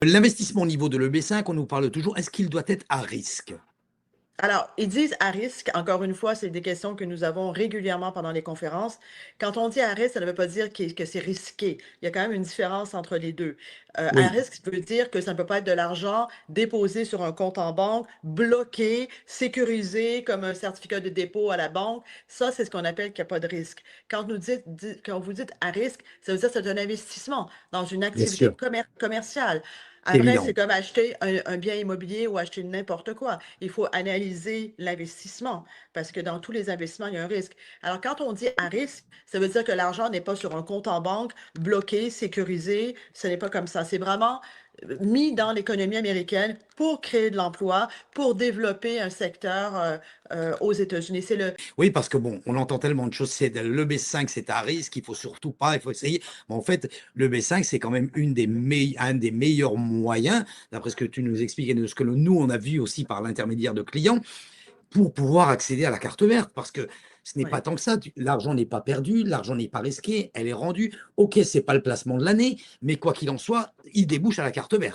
L'investissement au niveau de l'EB5, on nous parle toujours, est-ce qu'il doit être à risque? Alors, ils disent à risque. Encore une fois, c'est des questions que nous avons régulièrement pendant les conférences. Quand on dit à risque, ça ne veut pas dire que c'est risqué. Il y a quand même une différence entre les deux. À Oui, risque, ça veut dire que ça ne peut pas être de l'argent déposé sur un compte en banque, bloqué, sécurisé comme un certificat de dépôt à la banque. Ça, c'est ce qu'on appelle qu'il n'y a pas de risque. Quand vous dites à risque, ça veut dire que c'est un investissement dans une bien activité sûr, commerciale. c'est Après, évident. c'est comme acheter un bien immobilier ou acheter n'importe quoi. Il faut analyser l'investissement parce que dans tous les investissements, il y a un risque. Alors, quand on dit à risque, ça veut dire que l'argent n'est pas sur un compte en banque bloqué, sécurisé. Ce n'est pas comme ça. C'est vraiment mis dans l'économie américaine pour créer de l'emploi, pour développer un secteur aux États-Unis. C'est le Oui, parce que bon, on entend tellement de choses, c'est le B5, c'est à risque, il faut surtout pas, il faut essayer. Mais en fait, le B5, c'est quand même un des meilleurs moyens, d'après ce que tu nous expliques et de ce que nous, on a vu aussi par l'intermédiaire de clients, pour pouvoir accéder à la carte verte. Parce que ce n'est pas ouais. tant que ça, l'argent n'est pas perdu, l'argent n'est pas risqué, elle est rendue. Ok, c'est pas le placement de l'année, mais quoi qu'il en soit, il débouche à la carte verte.